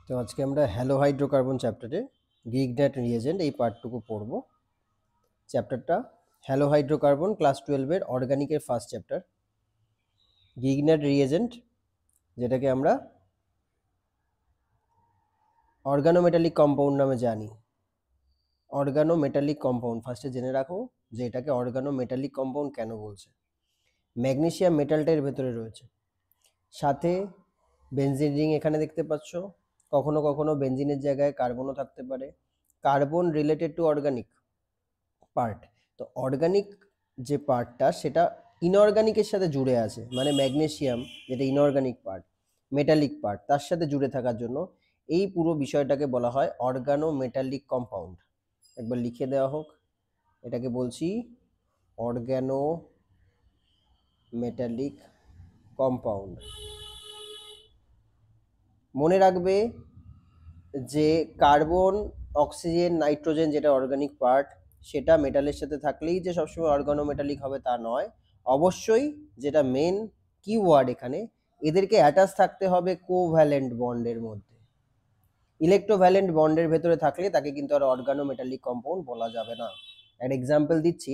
তো আজকে আমরা হ্যালো হাইড্রোকার্বন চ্যাপ্টারে গ্রিগনাট রিয়েজেন্ট এই পার্টটুকু পড়ব। চ্যাপ্টারটা হ্যালো হাইড্রোকার্বন ক্লাস 12-এর অর্গানিকের ফার্স্ট চ্যাপ্টার। গ্রিগনাট রিয়েজেন্ট যেটাকে আমরা অর্গানোমেটালিক কম্পাউন্ড নামে জানি। অর্গানোমেটালিক কম্পাউন্ড ফার্স্টে জেনে রাখো যে এটাকে অর্গানোমেটালিক কম্পাউন্ড কেন বলছে। ম্যাগনেসিয়াম মেটালটা এর ভেতরে রয়েছে, সাথে বেনজিন রিং এখানে দেখতে পাচ্ছ। কখনো কখনো বেনজিনের জায়গায় কার্বনও থাকতে পারে। Carbon related to organic part. তো অর্গানিক যে পার্টটা সেটা ইনঅর্গানিকের সাথে জুড়ে আছে, মানে ম্যাগনেসিয়াম যেটা ইনঅর্গানিক পার্ট, মেটালিক পার্ট, তার সাথে জুড়ে থাকার জন্য এই পুরো বিষয়টাকে বলা হয় অর্গানোমেটালিক কম্পাউন্ড। একবার লিখে দেওয়া হোক, এটাকে বলছি অর্গানোমেটালিক কম্পাউন্ড। মনে রাখবে যে কার্বন, অক্সিজেন, নাইট্রোজেন যেটা অর্গানিক পার্ট, সেটা মেটালের সাথে থাকলেই যে সবসময় অর্গানোমেটালিক হবে তা নয়। অবশ্যই যেটা মেন কিওয়ার্ড এখানে, এদেরকে অ্যাটাচ থাকতে হবে কোভ্যালেন্ট বন্ডের মধ্যে। ইলেকট্রোভ্যালেন্ট বন্ডের ভেতরে থাকলে তাকে কিন্তু আর অর্গানোমেটালিক কম্পাউন্ড বলা যাবে না। একটা এক্সাম্পল দিচ্ছি,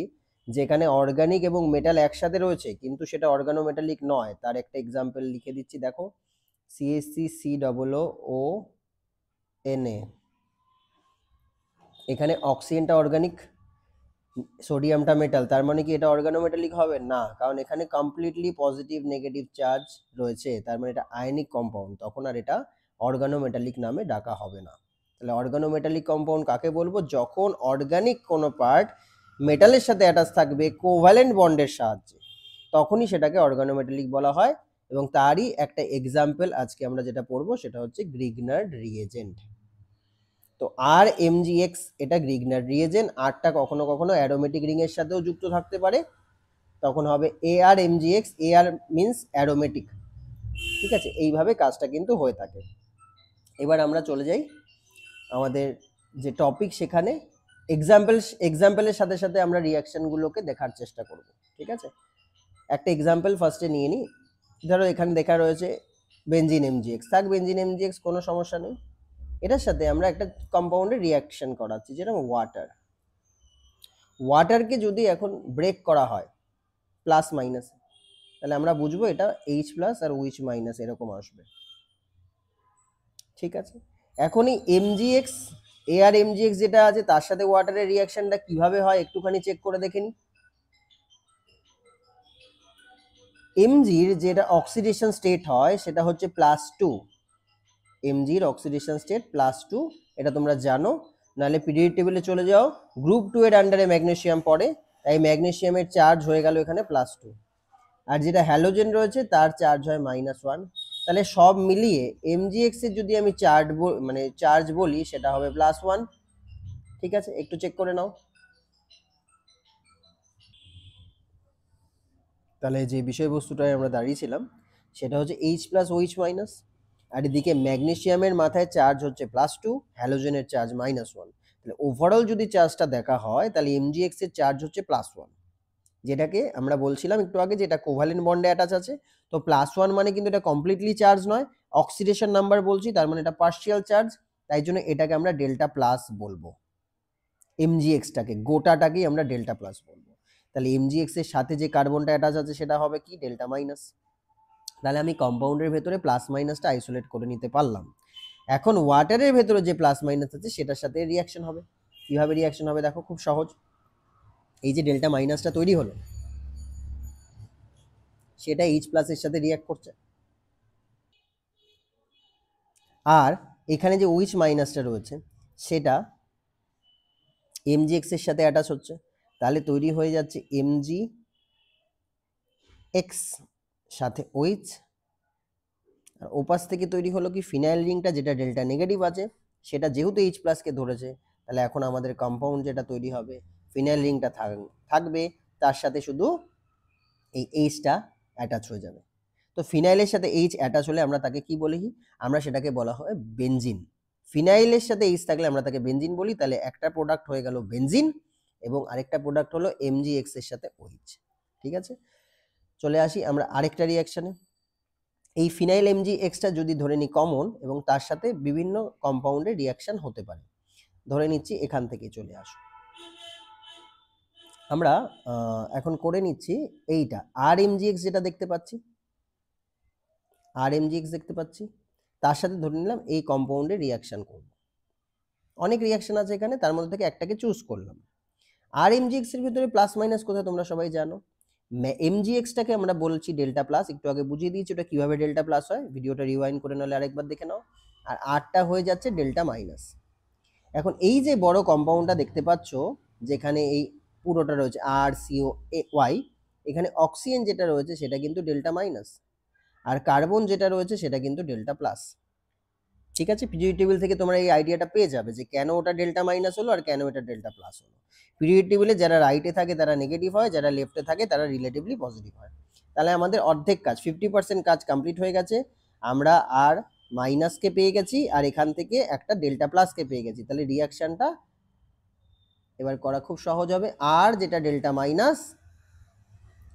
যেখানে অর্গানিক এবং মেটাল একসাথে রয়েছে কিন্তু সেটা অর্গানোমেটালিক নয়, তার একটা এক্সাম্পল লিখে দিচ্ছি, দেখো CH3COO এখানে অক্সিজেনটা অর্গানিক, সোডিয়ামটা মেটাল, তার মানে কি এটা অর্গানোমেটালিক হবে না? কারণ এখানে কমপ্লিটলি পজিটিভ নেগেটিভ চার্জ রয়েছে, তার মানে এটা আয়নিক কম্পাউন্ড, তখন আর এটা অর্গানোমেটালিক নামে ডাকা হবে না। তাহলে অর্গানোমেটালিক কম্পাউন্ড কাকে বলবো? যখন অর্গানিক কোনো পার্ট মেটালের সাথে অ্যাটাচ থাকবে কোভ্যালেন্ট বন্ডের সাহায্যে, তখনই সেটাকে অর্গানোমেটালিক বলা হয়। এবং তারই একটা এক্সাম্পল আজকে আমরা যেটা পড়বো সেটা হচ্ছে গ্রিগনার্ড রিয়েজেন্ট। তো আর এমজিএক্স এটা গ্রিগনার রিয়েজেন্ট, আরটা কখনো কখনো অ্যারোমেটিক রিং এর সাথেও যুক্ত থাকতে পারে, তখন হবে AR MGX. AR means aromatic, ঠিক আছে? এইভাবে কাজটা কিন্তু হয়ে থাকে। এবার আমরা চলে যাই আমাদের যে টপিক, সেখানে এক্সাম্পলের সাথে সাথে আমরা রিয়াকশনগুলোকে দেখার চেষ্টা করব, ঠিক আছে? একটা এক্সাম্পল ফার্স্টে নিয়ে নিই। ধরো এখানে দেখা রয়েছে বেনজিন এমজিএক্স, থাক বেনজিন এমজিএক্স, কোনো সমস্যা নেই। এটার সাথে আমরা একটা কম্পাউন্ডের রিয়াকশন করাচ্ছি, যেটা ওয়াটার। ওয়াটারকে যদি এখন ব্রেক করা হয় প্লাস মাইনাস, তাহলে আমরা বুঝবো এটা এইচ প্লাস আর ওইচ মাইনাস এরকম আসবে, ঠিক আছে? এখনই এমজিএক্স, এ আর এমজিএক্স যেটা আছে তার সাথে ওয়াটারের রিয়াকশনটা কিভাবে হয় একটুখানি চেক করে দেখে নিই। এমজির যেটা অক্সিডেশন স্টেট হয় সেটা হচ্ছে +2। এমজির অক্সিডেশন স্টেট +2, এটা তোমরা জানো, নাহলে পিরিয়ড টেবিলে চলে যাও। গ্রুপ 2 এর আন্ডারে ম্যাগনেসিয়াম পড়ে, তাই ম্যাগনেসিয়ামের চার্জ হয়ে গেল এখানে +2। আর যেটা হ্যালোজেন রয়েছে তার চার্জ হয় -1। তাহলে সব মিলিয়ে এমজিএক্স এর যদি আমি চার্জ বলি সেটা হবে +1, ঠিক আছে? একটু চেক করে নাও। তাহলে যে বিষয়বস্তুটায় আমরা দাঁড়িয়েছিলাম সেটা হচ্ছে এইচ প্লাস ওইচ মাইনাস, আর এদিকে ম্যাগনেসিয়ামের মাথায় চার্জ হচ্ছে +2, হ্যালোজেনের চার্জ -1। তাহলে ওভারঅল যদি চার্জটা দেখা হয় তাহলে এমজিএক্স এর চার্জ হচ্ছে +1, যেটাকে আমরা বলছিলাম একটু আগে যে এটা কোভ্যালেন্ট বন্ডে অ্যাটাচ আছে। তো +1 মানে কিন্তু এটা কমপ্লিটলি চার্জ নয়, অক্সিডেশন নাম্বার বলছি, তার মানে এটা পার্শিয়াল চার্জ, তাই জন্য এটাকে আমরা ডেল্টা প্লাস বলবো। এমজিএক্সটাকে, গোটাটাকেই আমরা ডেল্টা প্লাস বলবো। তাহলে এমজিএক্স এর সাথে যে কার্বনটা অ্যাটাচ আছে সেটা হবে কি? Delta minus. তাহলে আমি কম্পাউন্ডের ভেতরে প্লাস মাইনাসটা আইসোলেট করে নিতে পারলাম। এখন ওয়াটারের ভেতরে যে প্লাস মাইনাস আছে সেটার সাথে রিয়াকশন হবে। কিভাবে রিয়াকশন হবে দেখো, খুব সহজ। এই যে ডেল্টা মাইনাসটা তৈরি হলো সেটা এইচ প্লাসের সাথে রিয়াক্ট করছে, আর এখানে যে ওইচ মাইনাসটা রয়েছে সেটা এমজিএক্স এর সাথে অ্যাটাচ হচ্ছে। তাহলে তৈরি হয়ে যাচ্ছে এমজি এক্স সাথে ওইচ, আর ওপাশ থেকে তৈরি হলো কি ফিনাইল রিংটা, যেটা ডেল্টা নেগেটিভ আছে, সেটা যেহেতু এইচ প্লাসকে ধরেছে, তাহলে এখন আমাদের কম্পাউন্ড যেটা তৈরি হবে, ফিনাইল রিংটা থাকবে, তার সাথে শুধু এই এইচটা অ্যাটাচ হয়ে যাবে। তো ফিনাইলের সাথে এইচ অ্যাটাচ হলে আমরা তাকে কি বলি? আমরা সেটাকে বলা হয় বেনজিন। ফিনাইলের সাথে এইচ থাকলে আমরা তাকে বেনজিন বলি। তাহলে একটা প্রোডাক্ট হয়ে গেল বেনজিন, এবং আরেকটা প্রোডাক্ট হলো এমজিএক্স এর সাথে ওইচ, ঠিক আছে? চলে আসি আমরা আরেকটা রিয়াকশানে। এই ফিনাইল এমজি এক্সটা যদি ধরে নিই কমন এবং তার সাথে বিভিন্ন কম্পাউন্ডের রিয়াকশন হতে পারে, ধরে নিচ্ছি এখান থেকে চলে আসো, আমরা এখন করে নিচ্ছি এইটা আর এমজিএক্স যেটা দেখতে পাচ্ছি, আর এমজিএক্স দেখতে পাচ্ছি, তার সাথে ধরে নিলাম এই কম্পাউন্ডের রিয়াকশন করব। অনেক রিয়াকশন আছে এখানে, তার মধ্যে থেকে একটাকে চুজ করলাম। আর এমজিএক্স এর ভিতরে প্লাস মাইনাস কোথায় তোমরা সবাই জানো, এমজিএক্সটাকে আমরা বলছি ডেল্টা প্লাস, একটু আগে বুঝিয়ে দিয়েছি ওটা কিভাবে ডেল্টা প্লাস হয়, ভিডিওটা রিওয়াইন্ড করে নাহলে আরেকবার দেখে নাও। আর আরটা হয়ে যাচ্ছে ডেল্টা মাইনাস। এখন এই যে বড় কম্পাউন্ডটা দেখতে পাচ্ছ, যেখানে এই পুরোটা রয়েছে আর সিও এ ওয়াই, এখানে অক্সিজেন যেটা রয়েছে সেটা কিন্তু ডেল্টা মাইনাস, আর কার্বন যেটা রয়েছে সেটা কিন্তু ডেল্টা প্লাস। ঠিক আছে, পিরিয়ড টেবিল থেকে তোমরা এই আইডিয়াটা পেয়ে যাবে যে কেন ওটা ডেল্টা মাইনাস হলো আর কেন এটা ডেল্টা প্লাস হলো। পিরিয়ড টেবিলে যারা রাইটে থাকে তারা নেগেটিভ হয়, যারা লেফটে থাকে তারা রিলেটিভলি পজিটিভ হয়। তাহলে আমাদের অর্ধেক কাজ 50% কাজ কমপ্লিট হয়ে গেছে, আমরা আর মাইনাসকে পেয়ে গেছি আর এখান থেকে একটা ডেল্টা প্লাসকে পেয়ে গেছি। তাহলে রিয়াকশনটা এবার করা খুব সহজ হবে। আর যেটা ডেল্টা মাইনাস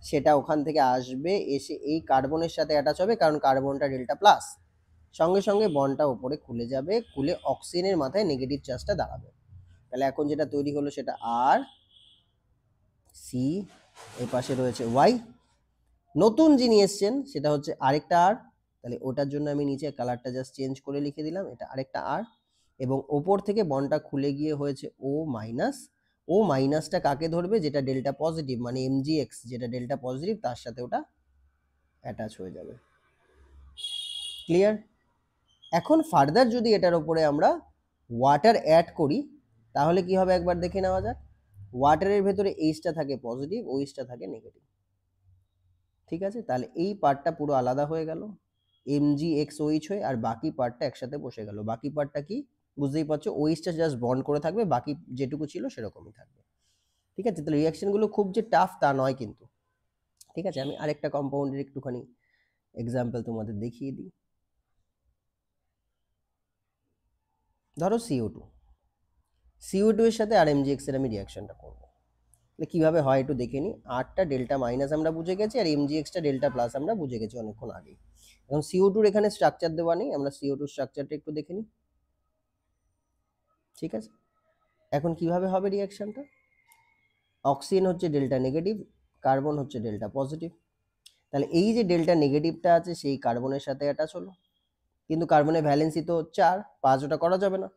সেটা ওখান থেকে আসবে, এসে এই কার্বনের সাথে অ্যাটাচ হবে, কারণ কার্বনটা ডেল্টা প্লাস, সঙ্গে সঙ্গে বন্ডটা উপরে খুলে যাবে, খুলে অক্সিজেনের মাথায় নেগেটিভ চার্জটা দাঁড়াবে। তাহলে এখন যেটা তৈরি হলো সেটা আর সি, এর পাশে রয়েছে ওয়াই, নতুন যিনি এসছেন সেটা হচ্ছে আরেকটা আর, তাহলে ওটার জন্য আমি নিচে কালারটা জাস্ট চেঞ্জ করে লিখে দিলাম, এটা আরেকটা আর, এবং ওপর থেকে বন্ডটা খুলে গিয়ে হয়েছে ও মাইনাস। ও মাইনাসটা কাকে ধরবে, যেটা ডেল্টা পজিটিভ, মানে এমজিএক্স যেটা ডেল্টা পজিটিভ তার সাথে ওটা অ্যাটাচ হয়ে যাবে। ক্লিয়ার? এখন ফার্দার যদি এটার উপরে আমরা ওয়াটার অ্যাড করি তাহলে কি হবে একবার দেখে নেওয়া যাক। ওয়াটারের ভেতরে এইচটা থাকে পজিটিভ, ওইচটা থাকে নেগেটিভ। ঠিক আছে, তাহলে এই পার্টটা পুরো আলাদা হয়ে গেল এমজিএক্সওইচ হয়ে, আর বাকি পার্টটা একসাথে বসে গেল। বাকি পার্টটা কি বুঝতেই পারছো, ওইচটা জাস্ট বন্ড করে থাকবে, বাকি যেটুকু ছিল সেরকমই থাকবে। ঠিক আছে, তাহলে রিয়াকশনগুলো খুব যে টাফ তা নয় কিন্তু। ঠিক আছে, আমি আরেকটা কম্পাউন্ডের একটুখানি এক্সাম্পল তোমাদের দেখিয়ে দিই। ধরো CO2 এর সাথে আর এমজিএক্স এর আমি রিয়াকশনটা করব। তাহলে কীভাবে হয় একটু দেখে নিই। আরটা ডেল্টা মাইনাস আমরা বুঝে গেছি, আর এমজিএক্সটা ডেল্টা প্লাস আমরা বুঝে গেছি অনেকক্ষণ আগে। এখন CO2 এখানে স্ট্রাকচার দেওয়া নেই, আমরা CO2 স্ট্রাকচারটা একটু দেখে নিই। ঠিক আছে, এখন কিভাবে হবে রিয়াকশনটা, অক্সিজেন হচ্ছে ডেল্টা নেগেটিভ, কার্বন হচ্ছে ডেল্টা পজিটিভ। তাহলে এই যে ডেল্টা নেগেটিভটা আছে সেই কার্বনের সাথে অ্যাটাচ হলো, কিন্তু কার্বনের ভ্যালেন্সি তো 4, 5 ওটা করা যাবে না।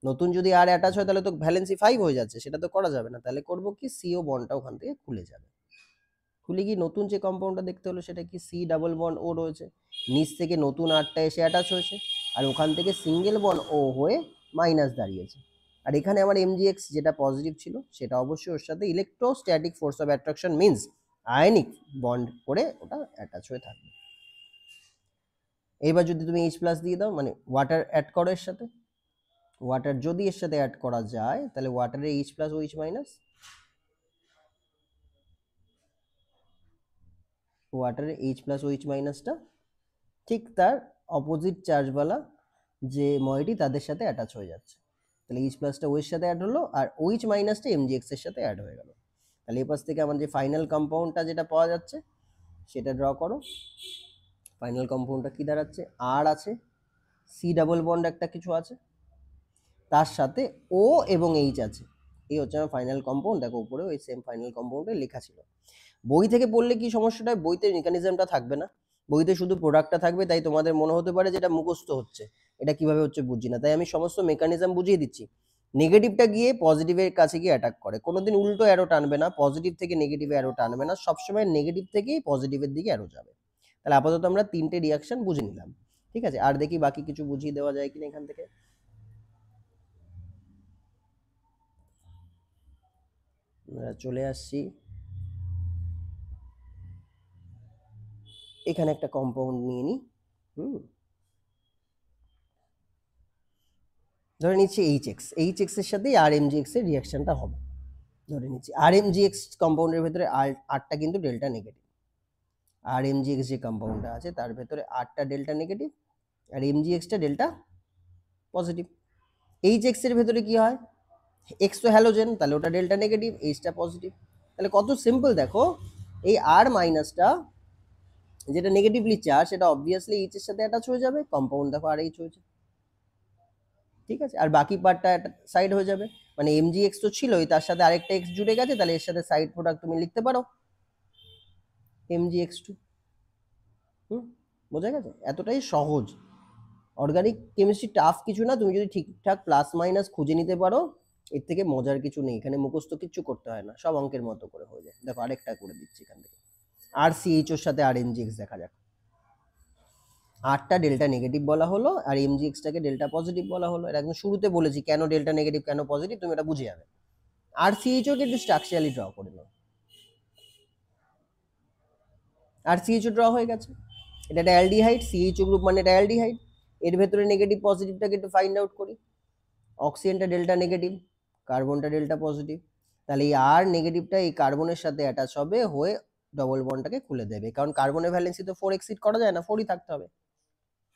নতুন যদি আর অ্যাটাচ হয় তাহলে তো ভ্যালেন্সি 5 হয়ে যাচ্ছে, সেটা তো করা যাবে না। তাহলে করব কি, সিও বন্ডটা ওখান থেকে খুলে যাবে, খুলে গিয়ে নতুন যে কম্পাউন্ডটা দেখতে হলো সেটা কি, সি ডাবল বন্ড ও রয়েছে, নিচ থেকে নতুন আরটা এসে অ্যাটাচ হয়েছে, আর ওখান থেকে সিঙ্গেল বন্ড ও হয়ে মাইনাস দাঁড়িয়েছে। আর এখানে আমার এমজিএক্স যেটা পজিটিভ ছিল সেটা অবশ্যই ওর সাথে electrostatic force of attraction means ionic bond করে ওটা অ্যাটাচ হয়ে থাকবে। এইবার যদি তুমি এইচ প্লাস দিয়ে দাও, মানে ওয়াটার অ্যাড করো এর সাথে, ওয়াটার যদি এর সাথে অ্যাড করা যায় তাহলে ওয়াটারে H plus O H minus, ওয়াটারে এইচ প্লাস ও এইচ মাইনাসটা ঠিক তার অপোজিট চার্জওয়ালা যে ময়েটি তাদের সাথে অ্যাটাচ হয়ে যাচ্ছে। তাহলে এইচ প্লাসটা ওর সাথে অ্যাড হলো আর ওইচ মাইনাসটা এমজিএক্স এর সাথে অ্যাড হয়ে গেল। তাহলে এই পাশ থেকে আমার যে ফাইনাল কম্পাউন্ডটা যেটা পাওয়া যাচ্ছে সেটা ড্র করো। ফাইনাল কম্পাউন্ডটা কি দাঁড়াচ্ছে, আর আছে, সি ডাবল বন্ড একটা কিছু আছে, তার সাথে ও এবং এইচ আছে, এই হচ্ছে আমার ফাইনাল কম্পাউন্ড। দেখো উপরে ওই সেম ফাইনাল কম্পাউন্ডে লেখা ছিল। বই থেকে পড়লে কি সমস্যাটা, বইতে মেকানিজমটা থাকবে না, বইতে শুধু প্রোডাক্টটা থাকবে, তাই তোমাদের মনে হতে পারে যে এটা মুখস্থ হচ্ছে, এটা কিভাবে হচ্ছে বুঝছি না। তাই আমি সমস্ত মেকানিজম বুঝিয়ে দিচ্ছি। নেগেটিভটা গিয়ে পজিটিভের কাছে গিয়ে অ্যাটাক করে, কোনোদিন উল্টো অ্যারো টানবে না, পজিটিভ থেকে নেগেটিভে অ্যারো টানবে না, সবসময় নেগেটিভ থেকেই পজিটিভের দিকে অ্যারো যাবে। তাহলে আপাতত আমরা 3টে রিয়াকশন বুঝে নিলাম। ঠিক আছে, আর দেখি বাকি কিছু বুঝিয়ে দেওয়া যায় কিনা এখান থেকে। চলে আসছি, এখানে একটা কম্পাউন্ড নিয়ে নিই। ধরে নিচ্ছি এইচ এক্স এর সাথে আর এমজিএক্স এর রিয়াকশনটা হবে। ধরে নিচ্ছি আর এমজিএক্স কম্পাউন্ডের ভেতরে আরটা কিন্তু ডেল্টা নেগেটিভ, আর এমজিএক্স যে কম্পাউন্ডটা আছে তার ভেতরে আরটা ডেল্টা নেগেটিভ আর এমজিএক্সটা ডেল্টা পজিটিভ। এইচ এর ভেতরে কি হয়, এক্স তো হ্যালোজেন, তাহলে ওটা ডেল্টা নেগেটিভ, এইচটা পজিটিভ। তাহলে কত সিম্পল দেখো, এই আর মাইনাসটা যেটা নেগেটিভলি চার্জ সেটা অবভিয়াসলি এইচ এর সাথে অ্যাটাচ হয়ে যাবে, কম্পাউন্ড দেখো আর এইচ হয়েছে, ঠিক আছে, আর বাকি পার্টটা সাইড হয়ে যাবে, মানে এমজিএক্স তো ছিলই, তার সাথে আরেকটা এক্স জুড়ে গেছে, তাহলে এর সাথে সাইড প্রোডাক্ট তুমি লিখতে পারো এমজিএক্স2। বোঝা গেছে? এতটাই সহজ। অর্গানিক কেমিস্ট্রি টাফ কিছু না, তুমি যদি ঠিকঠাক প্লাস মাইনাস খুঁজে নিতে পারো, এর থেকে মজার কিছু নেই, এখানে মুখস্থ কিচ্ছু করতে হয় না, সব অঙ্কের মতো করে হয়ে যায়। দেখো আরেকটা করে দিচ্ছি এখান থেকে, আর সিএইচ ওর সাথে আর এনজিএক্স দেখা যাক। আরটা ডেল্টা নেগেটিভ বলা হলো, আর এমজিএক্সটাকে ডেল্টা পজিটিভ বলা হলো। এটা একদম শুরুতে বলেছি কেন ডেল্টা নেগেটিভ কেন পজিটিভ, তুমি এটা বুঝে যাবে। আর সিএইচও কে একটু স্ট্রাকচারালি ড্র করে নাও। আর সিএইচও ড্র হয়ে গেছে, এটা একটা অ্যালডিহাইড, সিএইচও গ্রুপ মানে এটা অ্যালডিহাইড। এর ভেতরে নেগেটিভ পজিটিভটাকে একটু ফাইন্ড আউট করি। অক্সিজেনটা ডেল্টা নেগেটিভ, কার্বনটা ডেল্টা পজিটিভ, তাহলে এই আর নেগেটিভটা এই কার্বনের সাথে অ্যাটাচ হবে হয়ে ডবল বন্ডটাকে খুলে দেবে, কারণ কার্বনের ভ্যালেন্সি তো 4 এক্সিড করা যায় না, 4ই থাকতে হবে,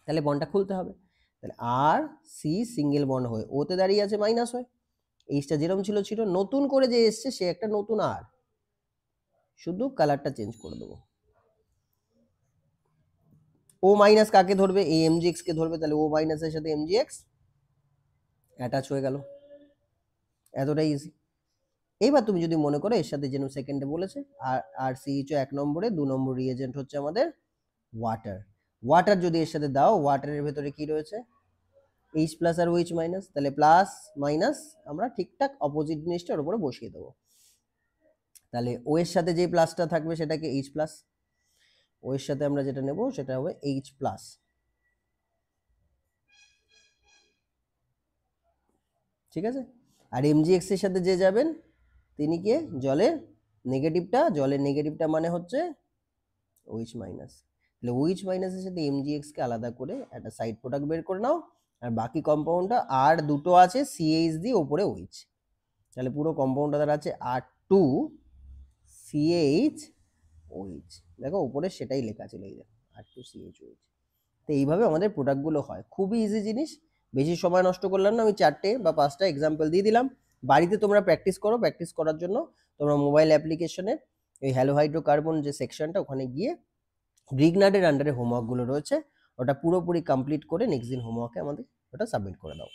তাহলে বন্ডটা খুলতে হবে। তাহলে আর সি সিঙ্গেল বন্ড হয়ে ওতে দাঁড়িয়ে আছে মাইনাস হয়ে, এইচটা যেরকম ছিল ছিল, নতুন করে যে এসছে সে একটা নতুন আর, শুধু কালারটা চেঞ্জ করে দেবো। ও মাইনাস কাকে ধরবে, এই এমজিএক্স কে ধরবে, তাহলে ও মাইনাসের সাথে এমজিএক্স অ্যাটাচ হয়ে গেল, এতটাই ইজি। এইবার তুমি যদি মনে করো এর সাথে যেন সেকেন্ডে বলেছে আর সিএইচও 1 নম্বরে, 2 নম্বর রিএজেন্ট হচ্ছে আমাদের ওয়াটার। ওয়াটার যদি এর সাথে দাও, ওয়াটারের ভেতরে কি রয়েছে, এইচ প্লাস আর ওইচ মাইনাস, তাহলে প্লাস মাইনাস আমরা ঠিকঠাক অপোজিট জিনিসটার উপরে বসিয়ে দেবো। তাহলে ও এর সাথে যে প্লাসটা থাকবে সেটাকে এইচ প্লাস, ও এর সাথে আমরা যেটা নেব সেটা হবে এইচ প্লাস, ঠিক আছে। আর এমজিএক্স এর সাথে যে যাবেন তিনি কে, জলের নেগেটিভটা মানে হচ্ছে ওইচ মাইনাস, তাহলে ওইচ মাইনাসের সাথে এমজিএক্স কে আলাদা করে একটা সাইড প্রোডাক্ট বের করে নাও, আর বাকি কম্পাউন্ডটা আর দুটো আছে সিএইচ দিয়ে ওপরে ওইচ, তাহলে পুরো কম্পাউন্ডটা দ্বারা আছে আর টু সিএইচ ওইচ, দেখো উপরে সেটাই লেখা ছিল, এই দেখো আর টু সিএইচ ওইচ। তো এইভাবে আমাদের প্রোডাক্টগুলো হয়, খুবই ইজি জিনিস, বেশি সময় নষ্ট করলাম না, আমি 4টে বা 5টা এক্সাম্পল দিয়ে দিলাম। বাড়িতে তোমরা প্র্যাকটিস করো, প্র্যাকটিস করার জন্য তোমরা মোবাইল অ্যাপ্লিকেশনে এই হ্যালো হাইড্রোকার্বন যে সেকশনটা ওখানে গিয়ে গ্রিগনার্ডের আন্ডারে হোমওয়ার্কগুলো রয়েছে, ওটা পুরোপুরি কমপ্লিট করে নেক্সট দিন হোমওয়ার্কে আমাদের ওটা সাবমিট করে দাও।